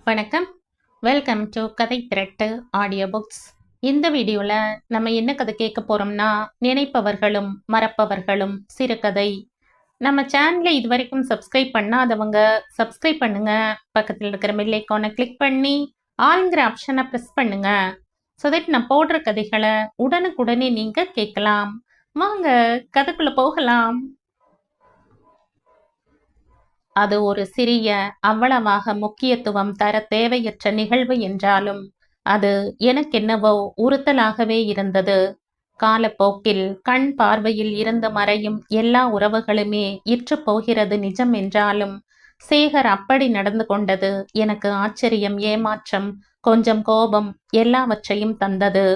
வணக்கம். Welcome to கதை திரட்டு audio books. இந்த வீடியோவில் நம்ம என்ன கதை கேட்க போகிறோம்னா, நினைப்பவர்களும் மறப்பவர்களும் சிறுகதை. நம்ம சேனலை இது வரைக்கும் சப்ஸ்கிரைப் பண்ணாதவங்க சப்ஸ்கிரைப் பண்ணுங்க. பக்கத்தில் இருக்கிற பெல் ஐக்கானை கிளிக் பண்ணி ஆல்ங்கிற ஆப்ஷனை ப்ரெஸ் பண்ணுங்க. ஸோ தட் நான் போடுற கதைகளை உடனுக்குடனே நீங்கள் கேட்கலாம். வாங்க கதைக்குள்ளே போகலாம். அது ஒரு சிறிய, அவ்வளவாக முக்கியத்துவம் தர தேவையற்ற நிகழ்வு என்றாலும் அது எனக்கென்னவோ உறுத்தலாகவே இருந்தது. காலப்போக்கில் கண் பார்வையில் இருந்து மறையும் எல்லா உறவுகளுமே இற்று போகிறது நிஜம் என்றாலும் சேகர் அப்படி நடந்து கொண்டது எனக்கு ஆச்சரியம், ஏமாற்றம், கொஞ்சம் கோபம் எல்லாவற்றையும் தந்தது.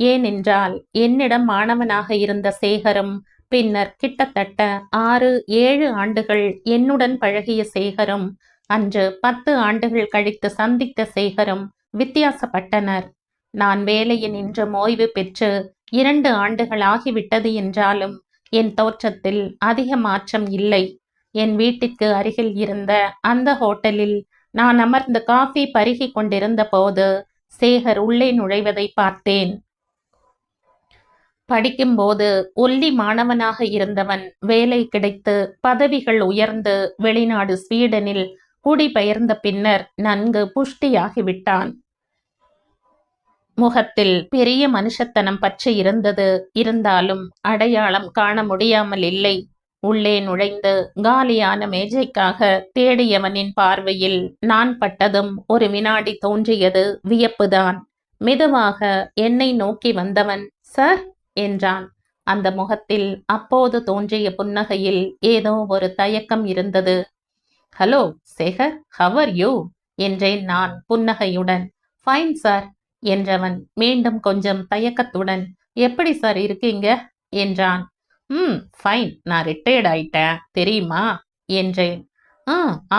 ஏனென்றால் என்னிடம் மாணவனாக இருந்த சேகரும் பின்னர் கிட்டத்தட்ட 6-7 ஆண்டுகள் என்னுடன் பழகிய சேகரும் அன்று 10 ஆண்டுகள் கழித்து சந்தித்த சேகரும் வித்தியாசப்பட்டனர். நான் வேலையில் நின்று ஓய்வு பெற்று 2 ஆண்டுகள் ஆகிவிட்டது என்றாலும் என் தோற்றத்தில் அதிக மாற்றம் இல்லை. என் வீட்டிற்கு அருகில் இருந்த அந்த ஹோட்டலில் நான் அமர்ந்து காஃபி பருகி கொண்டிருந்த போது சேகர் உள்ளே நுழைவதை பார்த்தேன். படிக்கும்போது ஒல்லி மாணவனாக இருந்தவன் வேலை கிடைத்து பதவிகள் உயர்ந்து வெளிநாடு ஸ்வீடனில் குடிபெயர்ந்த பின்னர் நன்கு புஷ்டியாகிவிட்டான். முகத்தில் பெரிய மனுஷத்தனம் பற்றி இருந்தது. இருந்தாலும் அடையாளம் காண முடியாமல் இல்லை. உள்ளே நுழைந்து காலியான மேஜைக்காக தேடியவனின் பார்வையில் நான் பட்டதும் ஒரு வினாடி தோன்றியது வியப்புதான். மெதுவாக என்னை நோக்கி வந்தவன், சார் என்றான். அந்த முகத்தில் அப்போது தோன்றிய புன்னகையில் ஏதோ ஒரு தயக்கம் இருந்தது. Hello Sekar, how are you என்றேன் நான் புன்னகையுடன். ஃபைன் சார் என்றவன் மீண்டும் கொஞ்சம் தயக்கத்துடன், எப்படி சார் இருக்கீங்க என்றான். ஃபைன், நான் ரிட்டையர்ட் ஆயிட்டேன் தெரியுமா என்றேன்.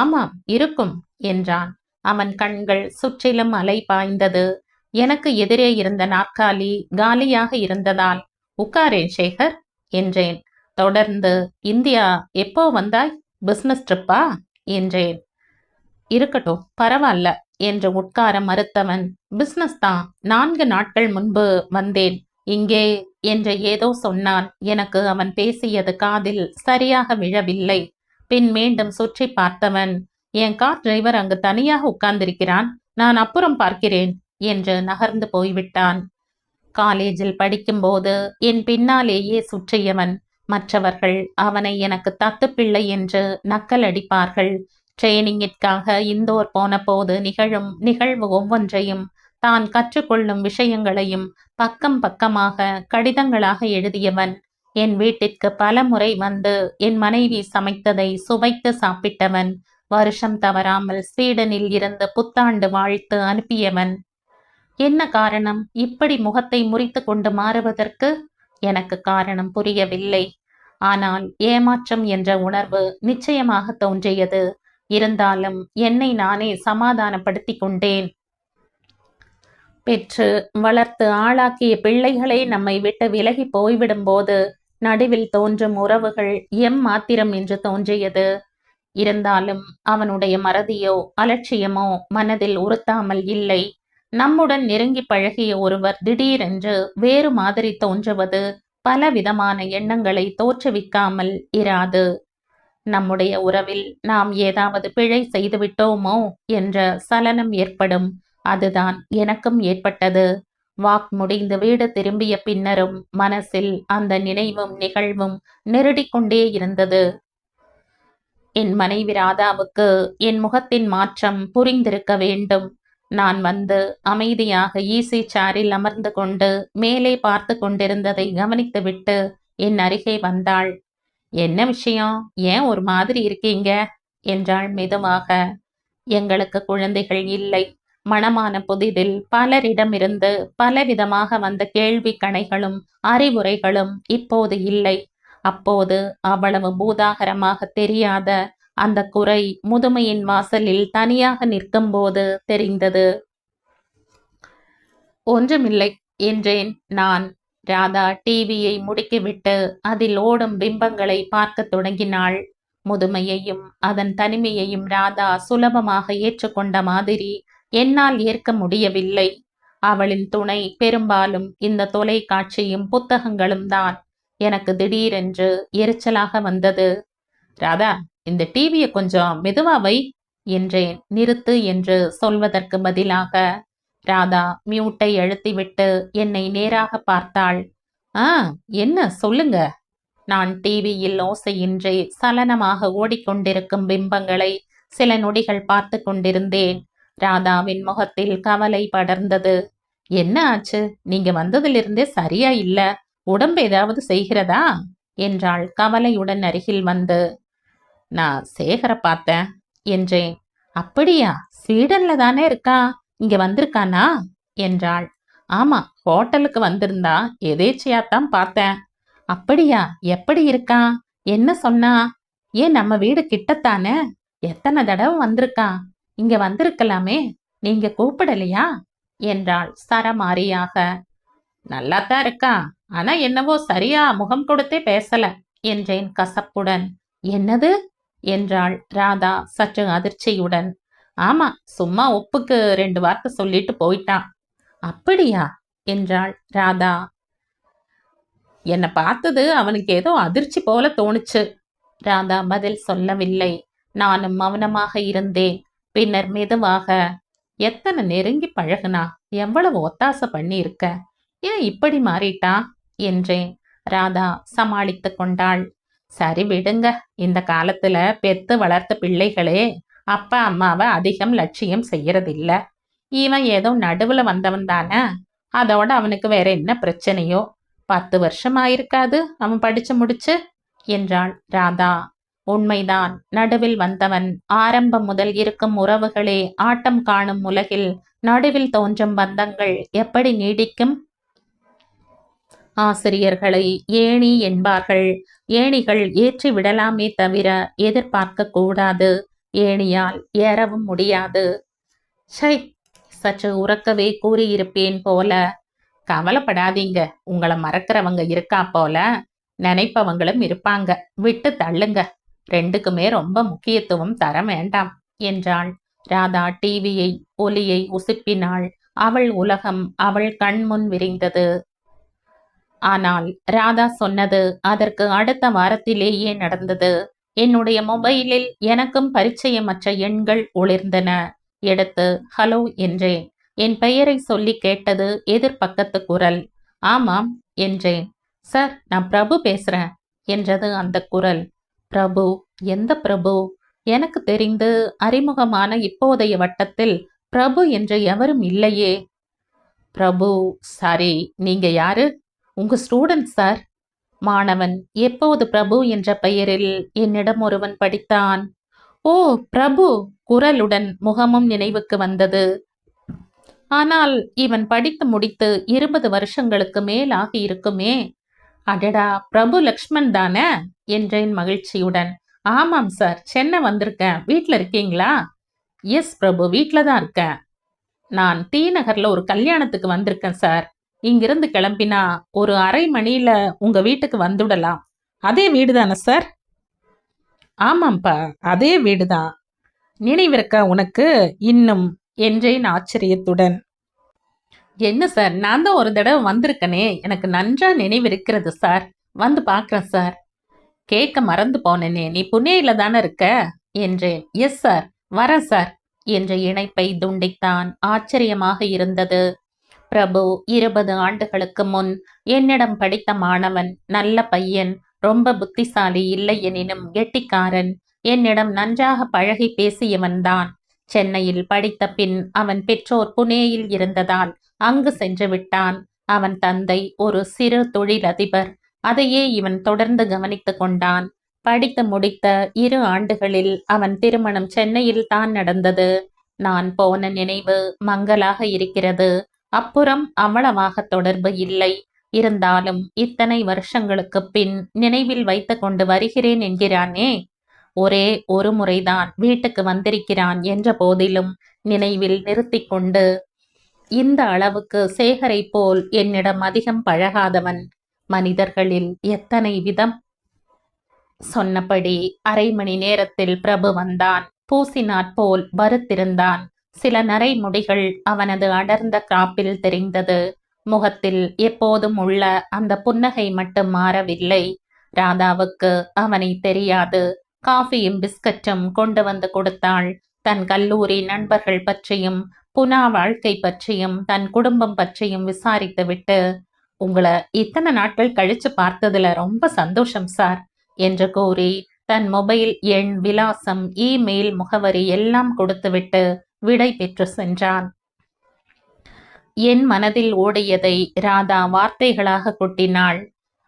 ஆமாம் இருக்கும் என்றான். அவன் கண்கள் சுற்றிலும் அலை பாய்ந்தது. எனக்கு எதிரே இருந்த நாற்காலி காலியாக இருந்ததால் உட்காரேன் சேகர் என்றேன். தொடர்ந்து, இந்தியா எப்போ வந்தாய்? பிசினஸ் ட்ரிப்பா என்றேன். இருக்கட்டும் பரவாயில்ல என்று உட்கார மறுத்தவன், பிசினஸ் தான், 4 நாட்கள் முன்பு வந்தேன் இங்கே என்று ஏதோ சொன்னான். எனக்கு அவன் பேசியது காதில் சரியாக விழவில்லை. பின் மீண்டும் சுற்றி பார்த்தவன், என் கார் டிரைவர் அங்கு தனியாக உட்கார்ந்திருக்கிறான், நான் அப்புறம் பார்க்கிறேன் என்று நகர்ந்து போய்விட்டான். காலேஜில் படிக்கும்போது என் பின்னாலேயே சுற்றியவன். மற்றவர்கள் அவனை எனக்கு தத்து பிள்ளை என்று நக்கல் அடிப்பார்கள். ட்ரெயினிங்கிற்காக இந்தோர் போன போது நிகழும் நிகழ்வு ஒவ்வொன்றையும் தான் கற்றுக்கொள்ளும் விஷயங்களையும் பக்கம் பக்கமாக கடிதங்களாக எழுதியவன். என் வீட்டிற்கு பல முறை வந்து என் மனைவி சமைத்ததை சுவைத்து சாப்பிட்டவன். வருஷம் தவறாமல் ஸ்வீடனில் இருந்து புத்தாண்டு வாழ்த்து அனுப்பியவன். என்ன காரணம் இப்படி முகத்தை முறித்து கொண்டு மாறுவதற்கு? எனக்கு காரணம் புரியவில்லை. ஆனால் ஏமாற்றம் என்ற உணர்வு நிச்சயமாக தோன்றியது. இருந்தாலும் என்னை நானே சமாதானப்படுத்தி கொண்டேன். பெற்று வளர்த்து ஆளாக்கிய பிள்ளைகளே நம்மை விட்டு விலகி போய்விடும் போது நடுவில் தோன்றும் உறவுகள் மாத்திரம் என்று தோன்றியது. இருந்தாலும் அவனுடைய மறதியோ அலட்சியமோ மனதில் உறுத்தாமல் இல்லை. நம்முடன் நெருங்கி பழகிய ஒருவர் திடீரென்று வேறு மாதிரி தோன்றுவது பலவிதமான எண்ணங்களை தோற்றுவிக்காமல் இராது. நம்முடைய உறவில் நாம் ஏதாவது பிழை செய்துவிட்டோமோ என்ற சலனம் ஏற்படும். அதுதான் எனக்கும் ஏற்பட்டது. வாக் முடிந்து வீடு திரும்பிய பின்னரும் மனசில் அந்த நினைவும் நிகழ்வும் நெருடிக்கொண்டே இருந்தது. என் மனைவி ராதாவுக்கு என் முகத்தின் மாற்றம் புரிந்திருக்க வேண்டும். நான் வந்து அமைதியாக ஈசி சேரில் அமர்ந்து கொண்டு மேலே பார்த்து கொண்டிருந்ததை கவனித்துவிட்டு என் அருகே வந்தாள். என்ன விஷயம், ஏன் ஒரு மாதிரி இருக்கீங்க என்றாள் மெதுவாக. எங்களுக்கு குழந்தைகள் இல்லை. மணமான புதிதில் பலரிடமிருந்து பலவிதமாக வந்த கேள்வி கணைகளும் அறிவுரைகளும் இப்போது இல்லை. அப்போது அவ்வளவு பூதாகரமாக தெரியாத அந்த குறை முதுமையின் வாசலில் தனியாக நிற்கும் போது தெரிந்தது. ஒன்றுமில்லை என்றேன் நான். ராதா டிவியை முடுக்கிவிட்டு அதில் ஓடும் பிம்பங்களை பார்க்க தொடங்கினாள். முதுமையையும் அதன் தனிமையையும் ராதா சுலபமாக ஏற்றுக்கொண்ட மாதிரி என்னால் ஏற்க முடியவில்லை. அவளின் துணை பெரும்பாலும் இந்த தொலைக்காட்சியும் புத்தகங்களும் தான். எனக்கு திடீரென்று எரிச்சலாக வந்தது. ராதா, இந்த டிவியை கொஞ்சம் மெதுவா வை என்றேன். நிறுத்து என்று சொல்வதற்கு பதிலாக. ராதா மியூட்டை அழுத்திவிட்டு என்னை நேராக பார்த்தாள். என்ன சொல்லுங்க. நான் டிவியில் ஓசையின்றி சலனமாக ஓடிக்கொண்டிருக்கும் பிம்பங்களை சில நொடிகள் பார்த்து கொண்டிருந்தேன். ராதாவின் முகத்தில் கவலை படர்ந்தது. என்ன ஆச்சு? நீங்க வந்ததிலிருந்தே சரியா இல்ல. உடம்பு ஏதாவது செய்கிறதா என்றாள் கவலையுடன் அருகில் வந்து. நான் சேகர பார்த்தேன் என்றேன். அப்படியா? ஸ்வீடன்ல தானே இருக்கா, இங்க வந்திருக்கானா என்றாள். ஆமா, ஹோட்டலுக்கு வந்திருந்தா எதேச்சையாத்தான் பார்த்தேன். அப்படியா? எப்படி இருக்கா? என்ன சொன்னா? ஏன் நம்ம வீடு கிட்டத்தானே, எத்தனை தடவை வந்திருக்கா, இங்க வந்திருக்கலாமே, நீங்க கூப்பிடலையா என்றாள் சரமாரியாக. நல்லாத்தான் இருக்கா, ஆனா என்னவோ சரியா முகம் கொடுத்தே பேசல என்றேன் கசப்புடன். என்னது என்றாள் ராதா சற்று அதிர்ச்சியுடன். ஆமா, சும்மா ஒப்புக்கு 2 வார்த்தை சொல்லிட்டு போயிட்டான். அப்படியா என்றாள் ராதா. என்னை பார்த்தது அவனுக்கு ஏதோ அதிர்ச்சி போல தோணுச்சு. ராதா பதில் சொல்லவில்லை. நானும் மௌனமாக இருந்தேன். பின்னர் மெதுவாக, எத்தனை நெருங்கி பழகுனா, எவ்வளவு ஒத்தாசை பண்ணி இருக்க, ஏன் இப்படி மாறிட்டா என்றேன். ராதா சமாளித்து கொண்டாள். சரி விடுங்க, இந்த காலத்துல பெத்து வளர்த்த பிள்ளைகளே அப்பா அம்மாவை அதிகம் லட்சியம் செய்யறதில்ல. இவன் ஏதோ நடுவுல வந்தவன் தானே, அதோட அவனுக்கு வேற என்ன பிரச்சனையோ. 10 வருஷம் ஆயிருக்காது அவன் படிச்சு முடிச்சு என்றாள் ராதா. உண்மைதான், நடுவில் வந்தவன். ஆரம்பம் முதல் இருக்கும் உறவுகளே ஆட்டம் காணும் உலகில் நடுவில் தோன்றும் பந்தங்கள் எப்படி நீடிக்கும்? ஆசிரியர்களை ஏணி என்பார்கள். ஏணிகள் ஏற்றி விடலாமே தவிர எதிர்பார்க்க கூடாது. ஏணியால் ஏறவும் முடியாது. சை, சற்று உறக்கவே கூறியிருப்பேன் போல. கவலைப்படாதீங்க, உங்களை மறக்கிறவங்க இருக்கா போல, நினைப்பவங்களும் இருப்பாங்க, விட்டு தள்ளுங்க. 2க்குமே ரொம்ப முக்கியத்துவம் தர வேண்டாம் என்றாள். ராதா டிவியை ஒலியை உசுப்பினாள். அவள் உலகம் அவள் கண்முன் விரிந்தது. ஆனால் ராதா சொன்னது அதற்கு அடுத்த வாரத்திலேயே நடந்தது. என்னுடைய மொபைலில் எனக்கும் பரிச்சயமற்ற எண்கள் ஒளிர்ந்தன. எடுத்து ஹலோ என்றேன். என் பெயரை சொல்லி கேட்டது எதிர்பக்கத்து குரல். ஆமாம் என்றேன். சார், நான் பிரபு பேசுறேன் என்றது அந்த குரல். பிரபு? எந்த பிரபு? எனக்கு தெரிந்து அறிமுகமான இப்போதைய வட்டத்தில் பிரபு என்று எவரும் இல்லையே. பிரபு? சாரி, நீங்க யாரு? உங்க ஸ்டூடெண்ட் சார். மாணவன். எப்போது பிரபு என்ற பெயரில் என்னிடம் ஒருவன் படித்தான். ஓ பிரபு! குரலுடன் முகமும் நினைவுக்கு வந்தது. ஆனால் இவன் படித்து முடித்து 20 வருஷங்களுக்கு மேலாகி இருக்குமே. அடடா, பிரபு லக்ஷ்மண் தானே என்றேன் மகிழ்ச்சியுடன். ஆமாம் சார், சென்னை வந்திருக்கேன். வீட்டில் இருக்கீங்களா? எஸ் பிரபு, வீட்டில் தான் இருக்கேன். நான் டி நகர்ல ஒரு கல்யாணத்துக்கு வந்திருக்கேன் சார். இங்கிருந்து கிளம்பினா ஒரு அரை மணியில உங்க வீட்டுக்கு வந்துடலாம். அதே வீடு தானே சார்? ஆமாம்ப்பா, அதே வீடுதான். நினைவிருக்கா உனக்கு இன்னும் என்றேன் ஆச்சரியத்துடன். என்ன சார், நான் தான் ஒரு தடவை வந்திருக்கனே, எனக்கு நன்றா நினைவிருக்கிறது சார். வந்து பார்க்குறேன் சார். கேட்க மறந்து போனேனே, நீ புனேயில தானே இருக்க என்றேன். எஸ் சார், வரேன் சார் என்ற இணைப்பை துண்டித்தான். ஆச்சரியமாக இருந்தது. பிரபு 20 ஆண்டுகளுக்கு முன் என்னிடம் படித்த மாணவன். நல்ல பையன், ரொம்ப புத்திசாலி இல்லை எனினும் கெட்டிக்காரன். என்னிடம் நன்றாக பழகி பேசியவன்தான். சென்னையில் படித்த பின் அவன் பெற்றோர் புனேயில் இருந்ததால் அங்கு சென்று விட்டான். அவன் தந்தை ஒரு சிறு தொழிலதிபர். அதையே இவன் தொடர்ந்து கவனித்துக் கொண்டான். படித்து முடித்த 2 ஆண்டுகளில் அவன் திருமணம் சென்னையில் தான் நடந்தது. நான் போன நினைவு மங்கலாக இருக்கிறது. அப்புறம் அவ்வளவாக தொடர்பு இல்லை. இருந்தாலும் இத்தனை வருஷங்களுக்கு பின் நினைவில் வைத்து கொண்டு வருகிறேன் என்கிறானே. ஒரே ஒரு முறைதான் வீட்டுக்கு வந்திருக்கிறான் என்ற போதிலும் நினைவில் நிறுத்தி கொண்டு. இந்த அளவுக்கு சேகரை போல் என்னிடம் அதிகம் பழகாதவன். மனிதர்களில் எத்தனை விதம்! சொன்னபடி அரை மணி நேரத்தில் பிரபு வந்தான். பூசினாற்போல் வறுத்திருந்தான். சில நரைமுடிகள் அவனது அடர்ந்த காப்பில் தெரிந்தது. முகத்தில் எப்போதும் உள்ள அந்த புன்னகை மட்டும் மாறவில்லை. ராதாவுக்கு அவனை தெரியாது. காஃபியும் பிஸ்கட்டும் கொண்டு வந்து கொடுத்தாள். தன் கல்லூரி நண்பர்கள் பற்றியும் புனா வாழ்க்கை பற்றியும் தன் குடும்பம் பற்றியும் விசாரித்துவிட்டு, உங்களை இத்தனை நாட்கள் கழிச்சு பார்த்ததுல ரொம்ப சந்தோஷம் சார் என்று கூறி தன் மொபைல் எண், விலாசம், இமெயில் முகவரி எல்லாம் கொடுத்துவிட்டு விடை பெற்று சென்றான். என் மனதில் ஓடியதை ராதா வார்த்தைகளாக கொட்டினாள்.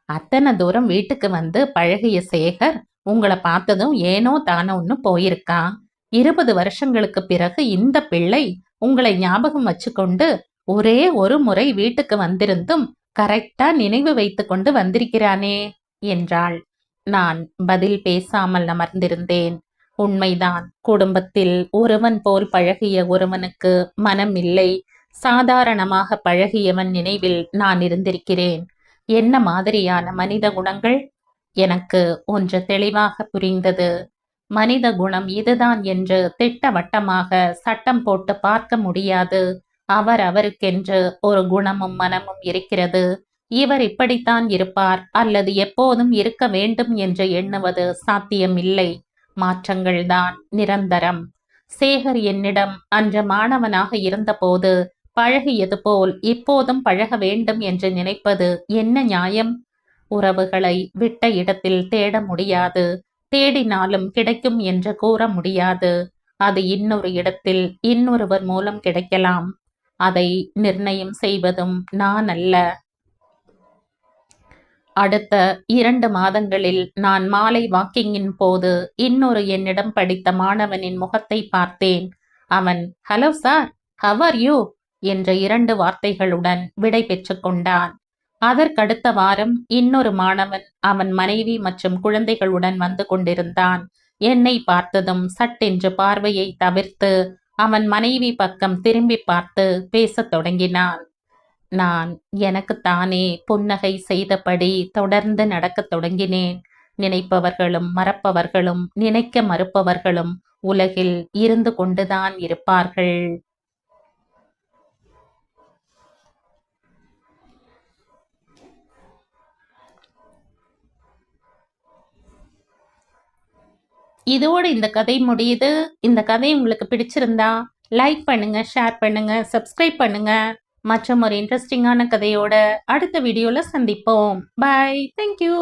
அத்தனை தூரம் வீட்டுக்கு வந்து பழகிய சேகர் உங்களை பார்த்ததும் ஏனோ தானோன்னு போயிருக்கான். 20 வருஷங்களுக்கு பிறகு இந்த பிள்ளை உங்களை ஞாபகம் வச்சுக்கொண்டு ஒரே ஒரு முறை வீட்டுக்கு வந்திருந்தும் கரெக்டா நினைவு வைத்து கொண்டு வந்திருக்கிறானே என்றாள். நான் பதில் பேசாமல் அமர்ந்திருந்தேன். உண்மைதான், குடும்பத்தில் ஒருவன் போல் பழகிய ஒருவனுக்கு மனம் இல்லை. சாதாரணமாக பழகியவன் நினைவில் நான் இருந்திருக்கிறேன். என்ன மாதிரியான மனித குணங்கள்? எனக்கு ஒன்று தெளிவாக புரிந்தது. மனித குணம் இதுதான் என்று திட்டவட்டமாக சட்டம் போட்டு பார்க்க முடியாது. அவருக்கென்று ஒரு குணமும் மனமும் இருக்கிறது. இவர் இப்படித்தான் இருப்பார் அல்லது எப்போதும் இருக்க வேண்டும் என்று எண்ணுவது சாத்தியமில்லை. மாற்றங்கள்தான் நிரந்தரம். சேகர் என்னிடம் அன்று மாணவனாக இருந்தபோது பழகியது போல் இப்போதும் பழக வேண்டும் என்று நினைப்பது என்ன நியாயம்? உறவுகளை விட்ட இடத்தில் தேட முடியாது. தேடினாலும் கிடைக்கும் என்று கூற முடியாது. அது இன்னொரு இடத்தில் இன்னொருவர் மூலம் கிடைக்கலாம். அதை நிர்ணயம் செய்வதும் நான் அல்ல. அடுத்த 2 மாதங்களில் நான் மாலை வாக்கிங்கின் போது இன்னொரு என்னிடம் படித்த மாணவனின் முகத்தை பார்த்தேன். அவன் hello sir, have are you என்ற 2 வார்த்தைகளுடன் விடை பெற்று கொண்டான். அதற்கடுத்த வாரம் இன்னொரு மாணவன் அவன் மனைவி மற்றும் குழந்தைகளுடன் வந்து கொண்டிருந்தான். என்னை பார்த்ததும் சட்டென்று பார்வையை தவிர்த்து அவன் மனைவி பக்கம் திரும்பி பார்த்து பேசத் தொடங்கினான். நான் எனக்குத்தானே புன்னகை செய்தபடி தொடர்ந்து நடக்கத் தொடங்கினேன். நினைப்பவர்களும் மறப்பவர்களும் நினைக்க மறுப்பவர்களும் உலகில் இருந்து கொண்டுதான் இருப்பார்கள். இதோடு இந்த கதை முடியுது. இந்த கதை உங்களுக்கு பிடிச்சிருந்தா லைக் பண்ணுங்க, ஷேர் பண்ணுங்க, சப்ஸ்கிரைப் பண்ணுங்க. மற்றும் ஒரு இன்ட்ரெஸ்டிங்கான கதையோட அடுத்த வீடியோல சந்திப்போம். பை. தேங்க்யூ.